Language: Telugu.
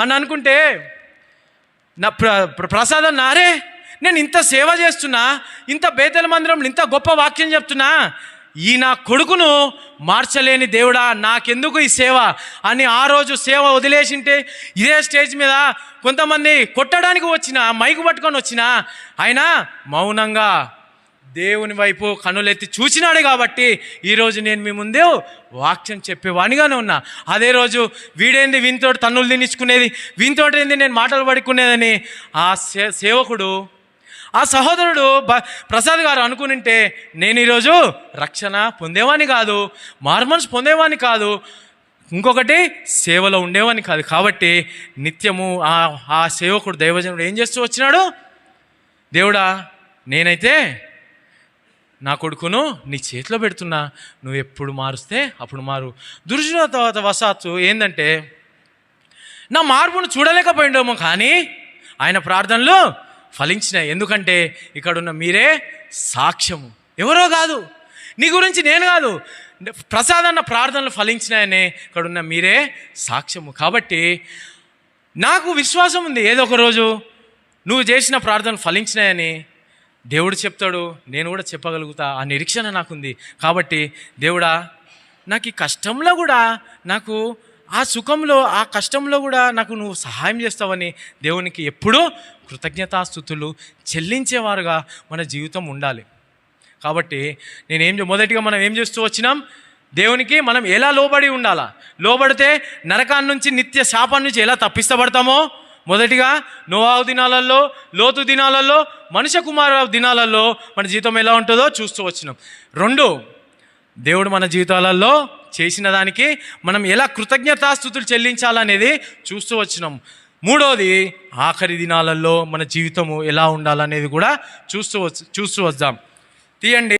అని అనుకుంటే నా ప్రసాద్ అన్న, అరే నేను ఇంత సేవ చేస్తున్నా, ఇంత బేతల మందిరంలో ఇంత గొప్ప వాక్యం చెప్తున్నా, ఈ నా కొడుకును మార్చలేని దేవుడా నాకెందుకు ఈ సేవ అని ఆ రోజు సేవ వదిలేసింటే ఇదే స్టేజ్ మీద కొంతమంది కొట్టడానికి వచ్చిన, మైకు పట్టుకొని వచ్చిన ఆయన మౌనంగా దేవుని వైపు కన్నులెత్తి చూసినాడు కాబట్టి ఈరోజు నేను మీ ముందే వాక్యం చెప్పేవానిగానే ఉన్నా. అదే రోజు వీడేంది వీనితోటి తన్నులు తినించుకునేది, వీనితోటి ఏంది నేను మాటలు పడుకునేదని ఆ సేవకుడు, ఆ సహోదరుడు ప్రసాద్ గారు అనుకునింటే నేను ఈరోజు రక్షణ పొందేవాని కాదు, మారుమనసు పొందేవాని కాదు, ఇంకొకటి సేవలో ఉండేవాని కాదు. కాబట్టి నిత్యము ఆ సేవకుడు దైవజనుడు ఏం చేస్తూ వచ్చినాడు, దేవుడా నేనైతే నా కొడుకును నీ చేతిలో పెడుతున్నా, నువ్వు ఎప్పుడు మారుస్తే అప్పుడు మారు. దుర్జనవశాత్తు ఏంటంటే నా మార్పును చూడలేకపోయిండేమో, కానీ ఆయన ప్రార్థనలు ఫలించినాయి. ఎందుకంటే ఇక్కడున్న మీరే సాక్ష్యము, ఎవరో కాదు, నీ గురించి నేను కాదు, ప్రసాద్ అన్న ప్రార్థనలు ఫలించినాయని ఇక్కడున్న మీరే సాక్ష్యము. కాబట్టి నాకు విశ్వాసం ఉంది, ఏదో ఒక రోజు నువ్వు చేసిన ప్రార్థనలు ఫలించినాయని దేవుడు చెప్తాడు, నేను కూడా చెప్పగలుగుతా, ఆ నిరీక్షణ నాకుంది. కాబట్టి దేవుడా నాకు ఈ కష్టంలో కూడా, నాకు ఆ సుఖంలో ఆ కష్టంలో కూడా నాకు నువ్వు సహాయం చేస్తావని దేవునికి ఎప్పుడూ కృతజ్ఞతాస్తుతులు చెల్లించేవారుగా మన జీవితం ఉండాలి. కాబట్టి మొదటిగా మనం ఏం చేస్తూ వచ్చినాం, దేవునికి మనం ఎలా లోబడి ఉండాలా, లోబడితే నరకాన్ని నుంచి నిత్య శాపం నుంచి ఎలా తప్పిస్తబడతామో, మొదటిగా నోవాహు దినాలలో, లోతు దినాలలో, మనుష్య కుమార దినాలలో మన జీవితం ఎలా ఉంటుందో చూస్తూ వచ్చినాం. 2, దేవుడు మన జీవితాలలో చేసిన దానికి మనం ఎలా కృతజ్ఞతాస్తుతులు చెల్లించాలనేది చూస్తూ వచ్చినాం. 3వది ఆఖరి దినాలలో మన జీవితము ఎలా ఉండాలనేది కూడా చూస్తూ వద్దాం. తీయండి.